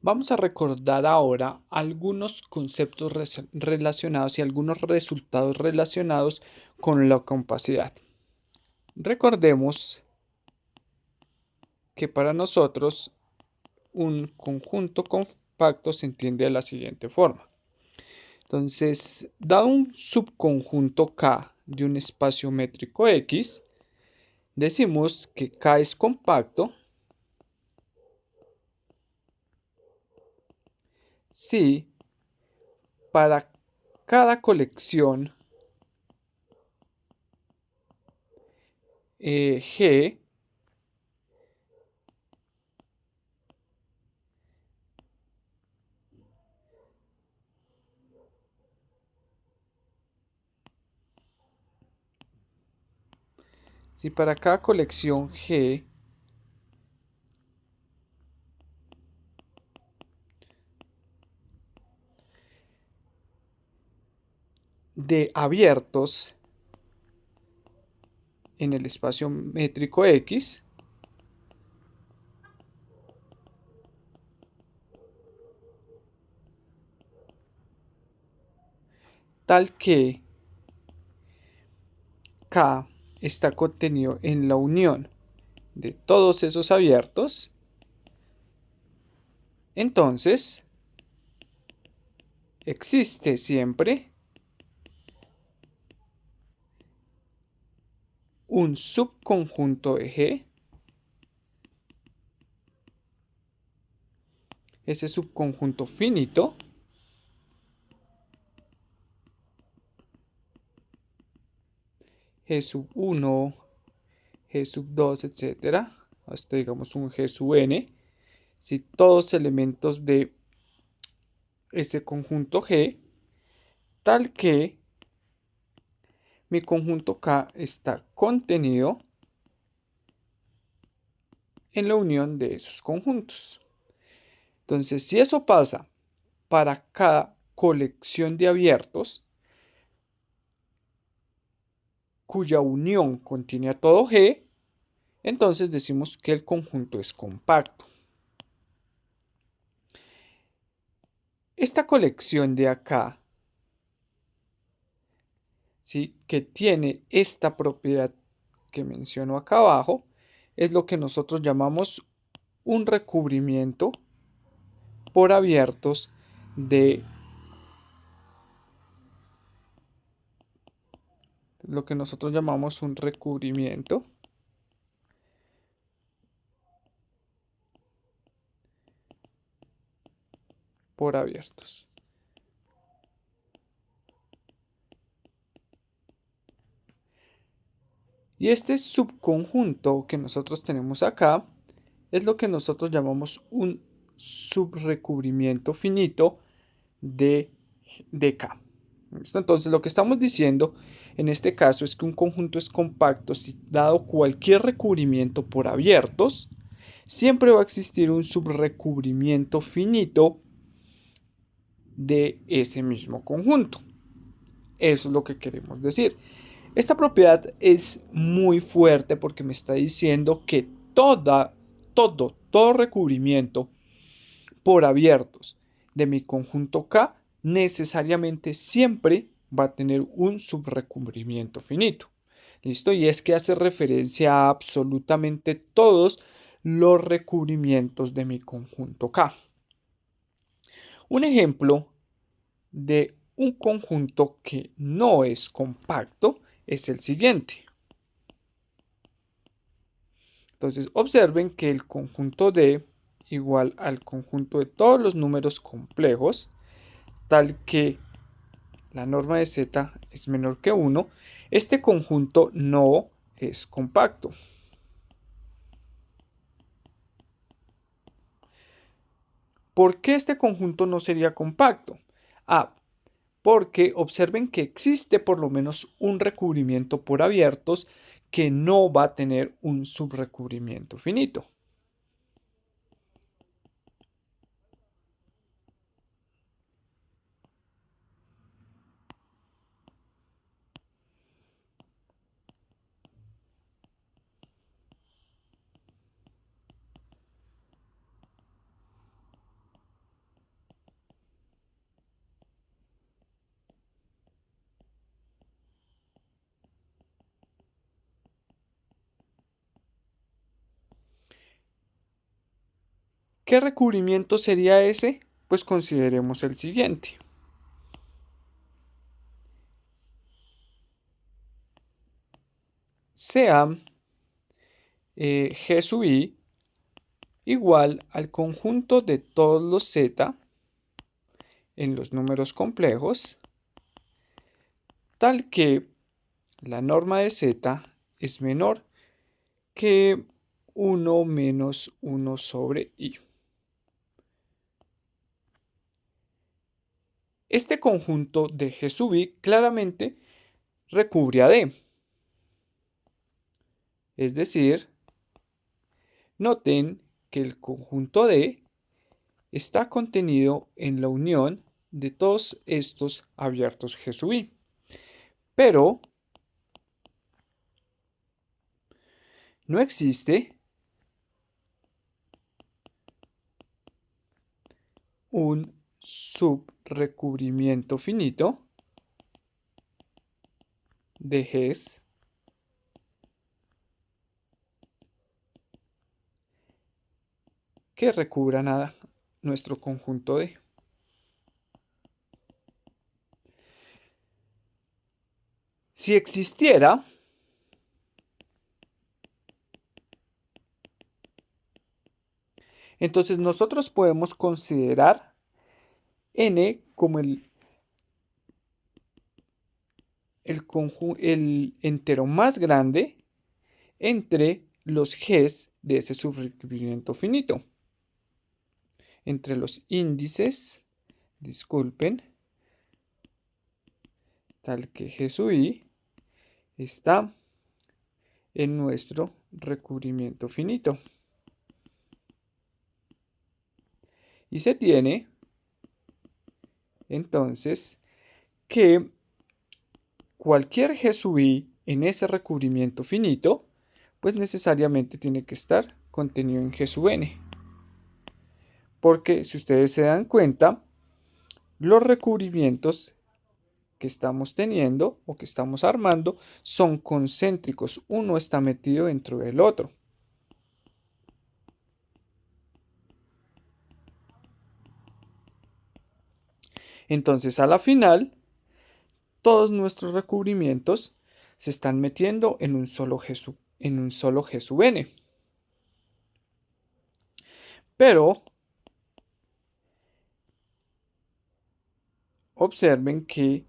Vamos a recordar ahora algunos conceptos relacionados y algunos resultados relacionados con la compacidad. Recordemos que para nosotros un conjunto compacto se entiende de la siguiente forma. Entonces, dado un subconjunto K de un espacio métrico X, decimos que K es compacto si para cada colección G si para cada colección G de abiertos en el espacio métrico X, tal que K está contenido en la unión de todos esos abiertos, entonces existe siempre un subconjunto de G. Ese subconjunto finito G sub 1, G sub 2, etcétera, hasta digamos un G sub n, si todos elementos de este conjunto G, tal que mi conjunto K está contenido en la unión de esos conjuntos. Entonces, si eso pasa para cada colección de abiertos, cuya unión contiene a todo G, entonces decimos que el conjunto es compacto. Esta colección de acá, ¿sí?, que tiene esta propiedad que menciono acá abajo, es lo que nosotros llamamos un recubrimiento por abiertos de lo que nosotros llamamos un recubrimiento por abiertos. Y este subconjunto que nosotros tenemos acá es lo que nosotros llamamos un subrecubrimiento finito de K. ¿Listo? Entonces lo que estamos diciendo en este caso es que un conjunto es compacto si dado cualquier recubrimiento por abiertos, siempre va a existir un subrecubrimiento finito de ese mismo conjunto. Eso es lo que queremos decir. Esta propiedad es muy fuerte porque me está diciendo que todo recubrimiento por abiertos de mi conjunto K necesariamente siempre va a tener un subrecubrimiento finito. ¿Listo? Y es que hace referencia a absolutamente todos los recubrimientos de mi conjunto K. Un ejemplo de un conjunto que no es compacto es el siguiente. Entonces observen que el conjunto D igual al conjunto de todos los números complejos, tal que la norma de z es menor que 1, este conjunto no es compacto. ¿Por qué este conjunto no sería compacto? Porque observen que existe por lo menos un recubrimiento por abiertos que no va a tener un subrecubrimiento finito. ¿Qué recubrimiento sería ese? Pues consideremos el siguiente. Sea G sub I igual al conjunto de todos los Z en los números complejos, tal que la norma de Z es menor que 1 menos 1 sobre I. Este conjunto de G sub I claramente recubre a D. Es decir, noten que el conjunto D está contenido en la unión de todos estos abiertos G sub I. Pero no existe un subrecubrimiento finito de Gs que recubran a nuestro conjunto D. Si existiera, entonces nosotros podemos considerar N como el entero más grande entre los Gs de ese subrecubrimiento finito. Entre los índices, disculpen, tal que G sub I está en nuestro recubrimiento finito. Y se tiene entonces que cualquier G sub I en ese recubrimiento finito, pues necesariamente tiene que estar contenido en G sub n. Porque si ustedes se dan cuenta, los recubrimientos que estamos teniendo o que estamos armando son concéntricos. Uno está metido dentro del otro. Entonces, a la final, todos nuestros recubrimientos se están metiendo en un solo G sub n. Pero observen que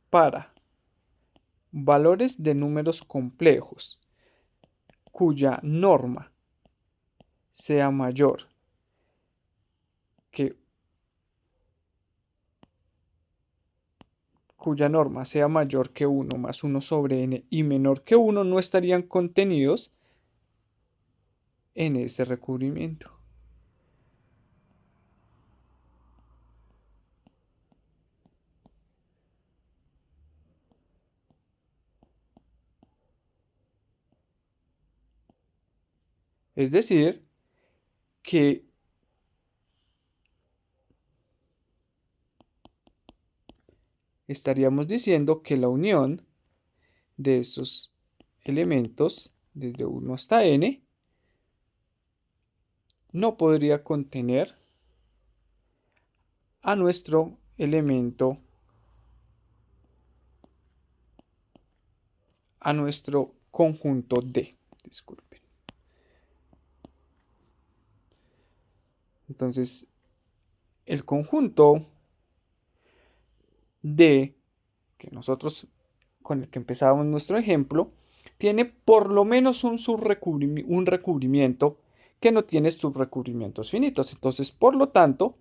para valores de números complejos cuya norma sea mayor que cuya norma sea mayor que 1 más 1 sobre n y menor que 1 no estarían contenidos en ese recubrimiento. Es decir, que estaríamos diciendo que la unión de esos elementos desde 1 hasta n no podría contener a nuestro elemento, a nuestro conjunto D. Disculpen. Entonces, el conjunto D que nosotros con el que empezábamos nuestro ejemplo, tiene por lo menos un recubrimiento que no tiene subrecubrimientos finitos. Entonces, por lo tanto,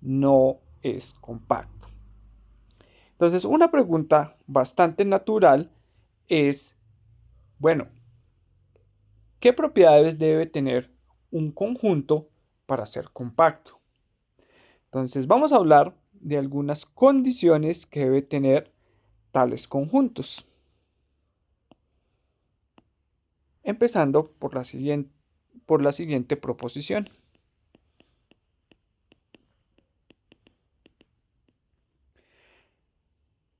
no es compacto. Entonces, una pregunta bastante natural es, bueno, ¿qué propiedades debe tener un conjunto para ser compacto? Entonces, vamos a hablar de algunas condiciones que debe tener tales conjuntos. Empezando por la siguiente proposición.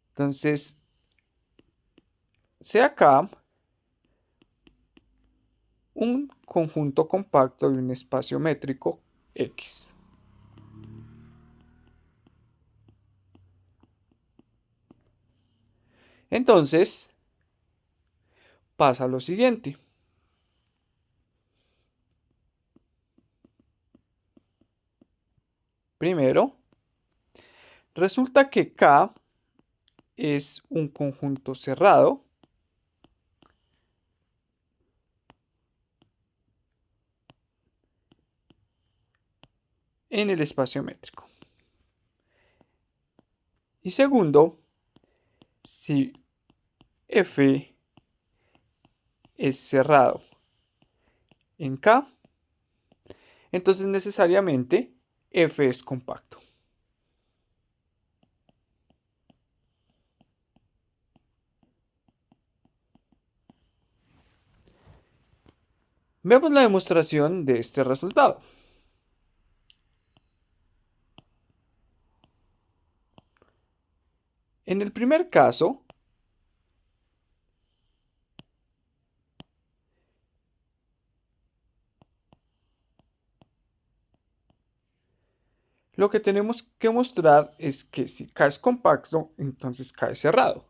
Entonces, sea K un conjunto compacto de un espacio métrico X. Entonces, pasa lo siguiente. Primero, resulta que K es un conjunto cerrado en el espacio métrico. Y segundo, si F es cerrado en K, entonces necesariamente F es compacto. Vemos la demostración de este resultado. En el primer caso, lo que tenemos que mostrar es que si K es compacto, entonces K es cerrado.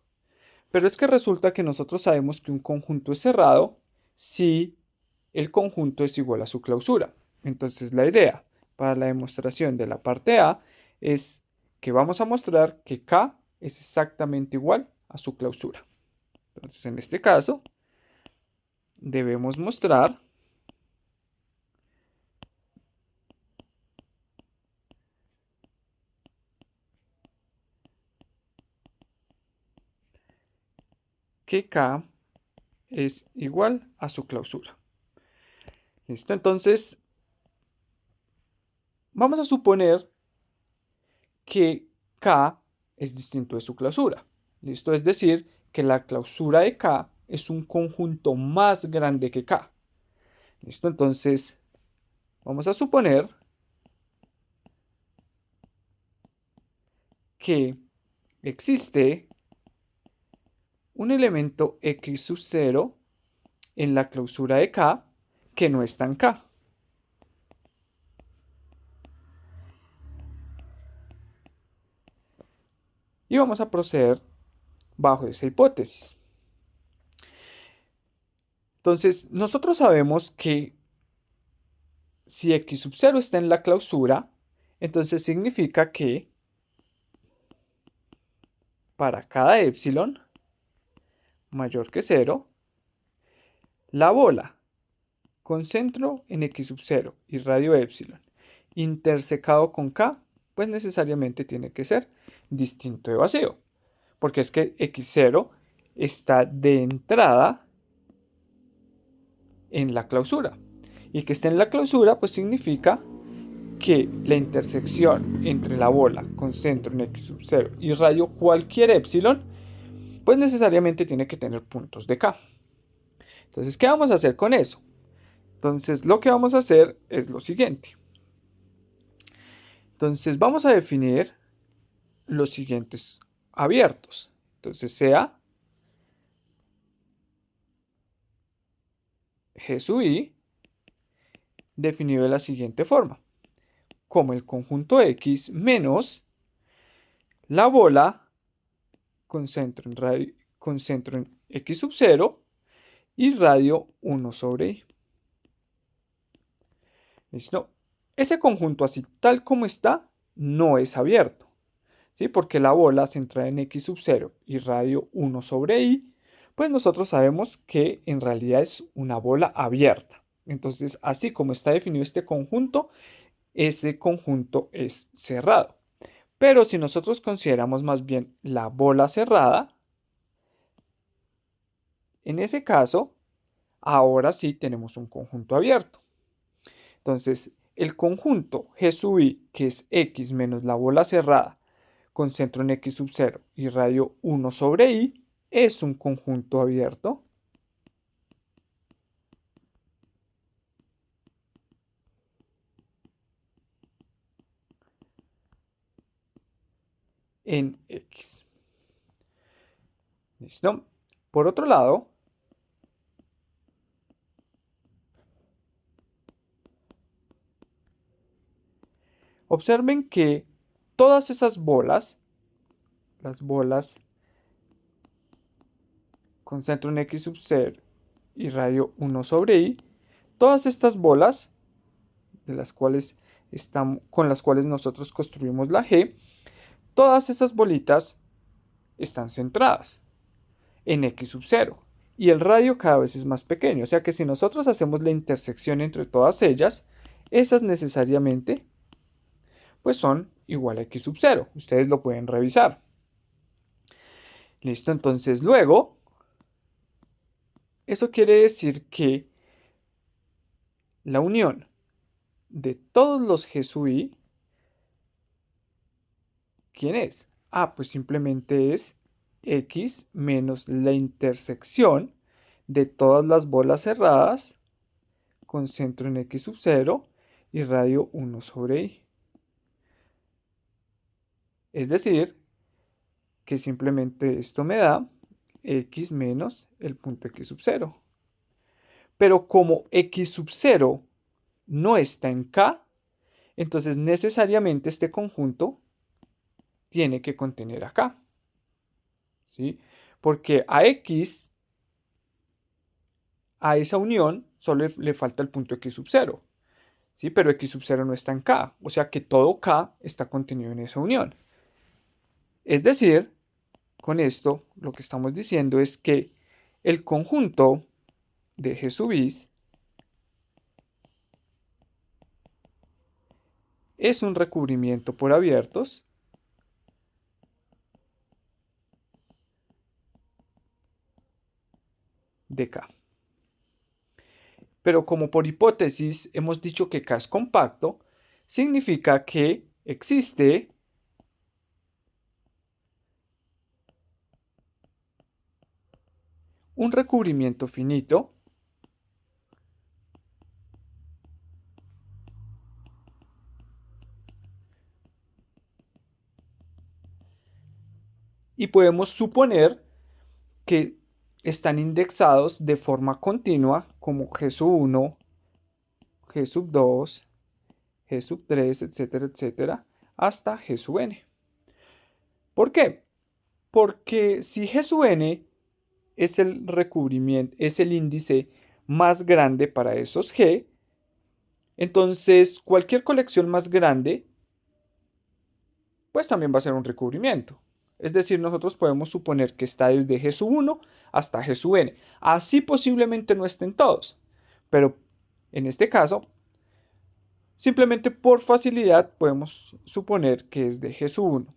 Pero es que resulta que nosotros sabemos que un conjunto es cerrado si el conjunto es igual a su clausura. Entonces la idea para la demostración de la parte A es que vamos a mostrar que K es exactamente igual a su clausura. Entonces en este caso debemos mostrar que K es igual a su clausura. ¿Listo? Entonces vamos a suponer que K es distinto de su clausura. ¿Listo? Es decir, que la clausura de K es un conjunto más grande que K. ¿Listo? Entonces, vamos a suponer que existe un elemento x sub 0 en la clausura de K que no está en K. Y vamos a proceder bajo esa hipótesis. Entonces, nosotros sabemos que si x sub 0 está en la clausura, entonces significa que para cada epsilon mayor que 0, la bola con centro en x sub 0 y radio epsilon intersecado con K, pues necesariamente tiene que ser distinto de vacío, porque es que x0 está de entrada en la clausura, y que esté en la clausura pues significa que la intersección entre la bola con centro en x sub 0 y radio cualquier epsilon pues necesariamente tiene que tener puntos de K. Entonces, ¿qué vamos a hacer con eso? Entonces, lo que vamos a hacer es lo siguiente. Entonces, vamos a definir los siguientes abiertos. Entonces, sea G sub I definido de la siguiente forma, como el conjunto X menos la bola con centro en X sub 0 y radio 1 sobre I. ¿Listo? Ese conjunto así tal como está no es abierto, ¿sí? Porque la bola centrada en X sub 0 y radio 1 sobre I, pues nosotros sabemos que en realidad es una bola abierta. Entonces, así como está definido este conjunto, ese conjunto es cerrado. Pero si nosotros consideramos más bien la bola cerrada, en ese caso, ahora sí tenemos un conjunto abierto. Entonces, el conjunto G sub I, que es X menos la bola cerrada, con centro en X sub 0 y radio 1 sobre I, es un conjunto abierto. En X. ¿Listo? Por otro lado, Observen que todas esas bolas, las bolas con centro en X sub 0 y radio 1 sobre I, todas estas bolas con las cuales nosotros construimos la G, todas esas bolitas están centradas en X sub 0 y el radio cada vez es más pequeño, o sea que si nosotros hacemos la intersección entre todas ellas, esas necesariamente pues son igual a X sub 0. Ustedes lo pueden revisar. Listo, entonces luego, eso quiere decir que la unión de todos los G sub I, ¿quién es? Pues simplemente es X menos la intersección de todas las bolas cerradas con centro en X sub 0 y radio 1 sobre I. Es decir, que simplemente esto me da X menos el punto X sub 0. Pero como X sub 0 no está en K, entonces necesariamente este conjunto tiene que contener a K. ¿Sí? Porque a X, a esa unión, solo le falta el punto X sub 0. ¿Sí? Pero X sub 0 no está en K. O sea que todo K está contenido en esa unión. Es decir, con esto lo que estamos diciendo es que el conjunto de G sub I es un recubrimiento por abiertos de K. Pero como por hipótesis hemos dicho que K es compacto, significa que existe un recubrimiento finito y podemos suponer que están indexados de forma continua como G sub 1, G sub 2, G sub 3, etcétera, etcétera, hasta G sub n. ¿Por qué? Porque si G sub n es el recubrimiento, es el índice más grande para esos G, entonces cualquier colección más grande pues también va a ser un recubrimiento. Es decir, nosotros podemos suponer que está desde G sub 1 hasta G sub n. Así posiblemente no estén todos, pero en este caso, simplemente por facilidad podemos suponer que es de G sub 1,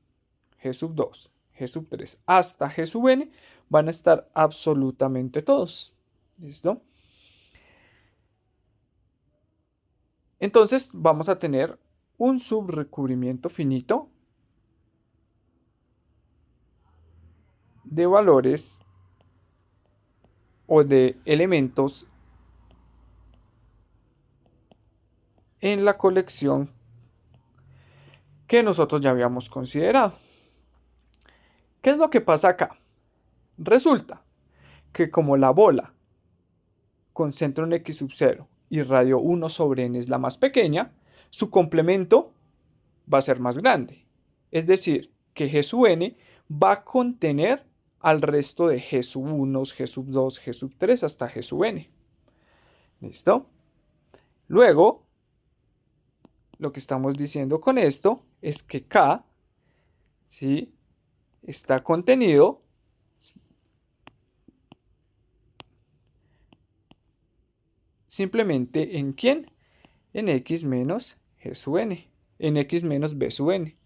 G sub 2, G sub 3 hasta G sub n van a estar absolutamente todos. ¿Listo? Entonces vamos a tener un subrecubrimiento finito de valores o de elementos en la colección que nosotros ya habíamos considerado. ¿Qué es lo que pasa acá? Resulta que como la bola con centro en X sub 0 y radio 1 sobre n es la más pequeña, su complemento va a ser más grande. Es decir, que G sub n va a contener al resto de G sub 1, G sub 2, G sub 3 hasta G sub n. ¿Listo? Luego, lo que estamos diciendo con esto es que K, ¿sí?, está contenido simplemente en ¿quién? En X menos G sub n, en X menos B sub n.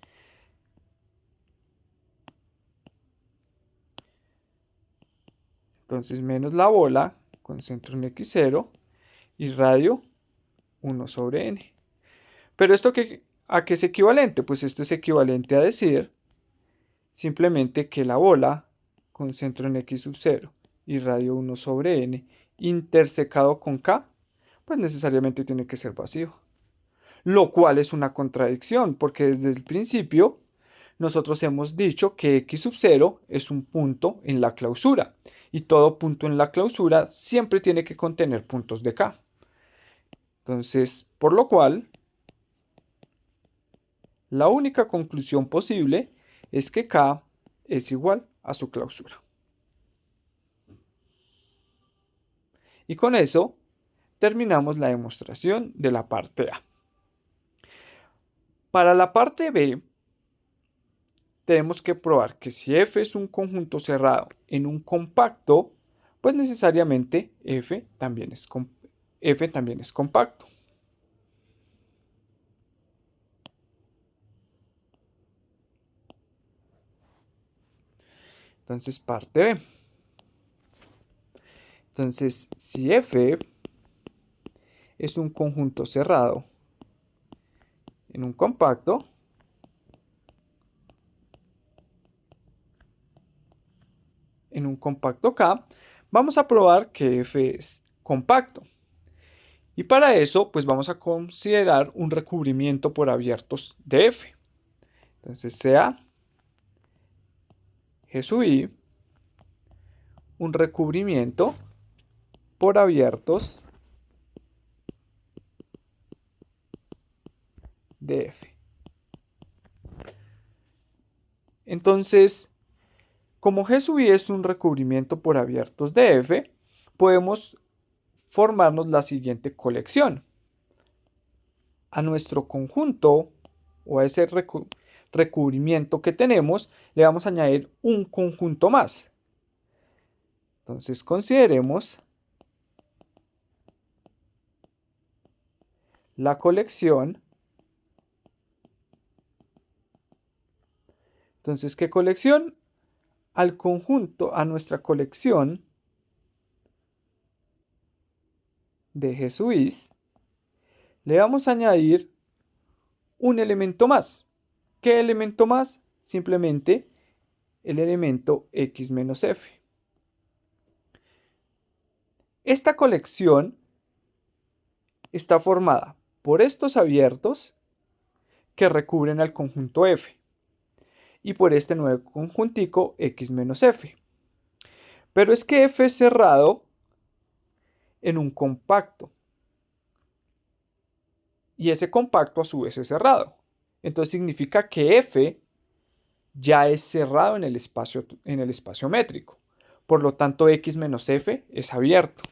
Entonces menos la bola con centro en X0 y radio 1 sobre n. Pero esto ¿a qué es equivalente? Pues esto es equivalente a decir simplemente que la bola con centro en X sub 0 y radio 1 sobre n intersecado con K, pues necesariamente tiene que ser vacío. Lo cual es una contradicción, porque desde el principio nosotros hemos dicho que X sub 0 es un punto en la clausura, y todo punto en la clausura siempre tiene que contener puntos de K. Entonces, por lo cual, La única conclusión posible es que K es igual a su clausura. Y con eso terminamos la demostración de la parte A. Para la parte B, tenemos que probar que si F es un conjunto cerrado en un compacto, pues necesariamente F también es compacto. Entonces, parte B. Entonces, si F es un conjunto cerrado en un compacto, K, vamos a probar que F es compacto. Y para eso, pues vamos a considerar un recubrimiento por abiertos de F. Entonces, sea G sub I un recubrimiento por abiertos de F. Entonces, como G sub I es un recubrimiento por abiertos de F, podemos formarnos la siguiente colección. A nuestro conjunto o a ese recubrimiento que tenemos, le vamos a añadir un conjunto más. Entonces, consideremos la colección. Entonces, ¿qué colección? Al conjunto, a nuestra colección de G sub I, le vamos a añadir un elemento más. ¿Qué elemento más? Simplemente el elemento x menos f. Esta colección está formada por estos abiertos que recubren al conjunto F y por este nuevo conjuntico x menos f. Pero es que F es cerrado en un compacto y ese compacto a su vez es cerrado. Entonces significa que F ya es cerrado en el espacio métrico. Por lo tanto, x menos f es abierto.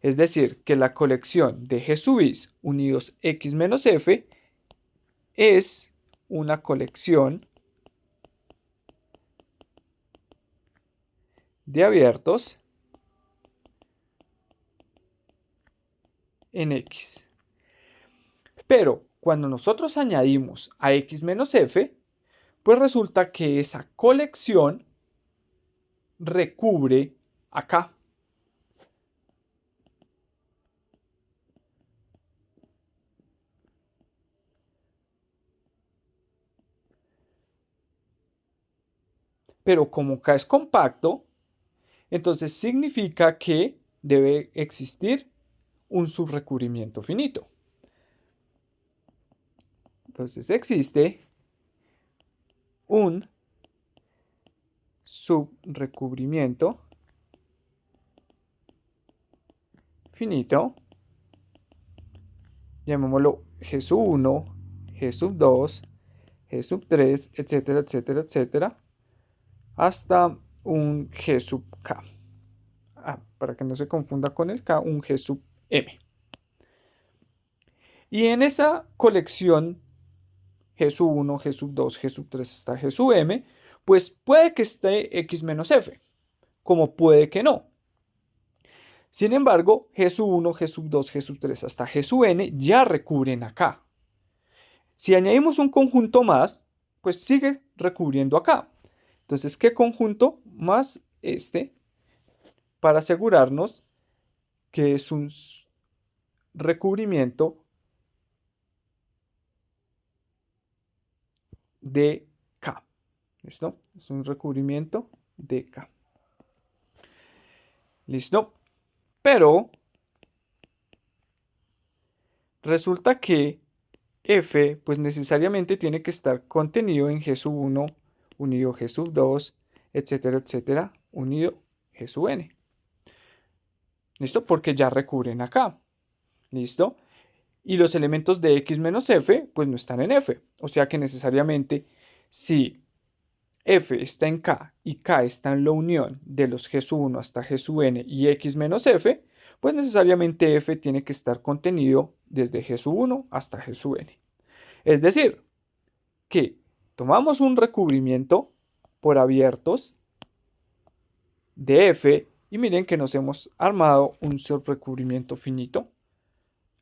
Es decir, que la colección de G sub I unidos x menos f es una colección de abiertos en X. Pero cuando nosotros añadimos a X menos F, pues resulta que esa colección recubre acá. Pero como K es compacto, entonces significa que debe existir un subrecubrimiento finito. Entonces existe un subrecubrimiento finito, llamémoslo G sub 1, G sub 2, G sub 3, etcétera, etcétera, etcétera, hasta un G sub K. Para que no se confunda con el K, un G sub M. Y en esa colección G sub 1, G sub 2, G sub 3 hasta G sub M, pues puede que esté X menos F, como puede que no. Sin embargo, G sub 1, G sub 2, G sub 3 hasta G sub N ya recubren acá. Si añadimos un conjunto más, pues sigue recubriendo acá. Entonces, ¿qué conjunto más este? Para asegurarnos que es un recubrimiento de K. ¿Listo? Es un recubrimiento de K. ¿Listo? Pero resulta que F, pues necesariamente tiene que estar contenido en G sub 1, unido G sub 2, etcétera, etcétera, unido G sub N. ¿Listo? Porque ya recubren acá. ¿Listo? y los elementos de X menos F pues no están en F. O sea que necesariamente si F está en K y K está en la unión de los G sub 1 hasta G sub n y X menos F, pues necesariamente F tiene que estar contenido desde G sub 1 hasta G sub n. Es decir, que tomamos un recubrimiento por abiertos de F y miren que nos hemos armado un subrecubrimiento finito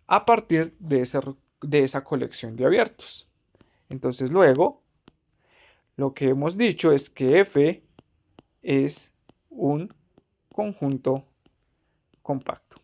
a partir de esa colección de abiertos. Entonces luego, lo que hemos dicho es que F es un conjunto compacto.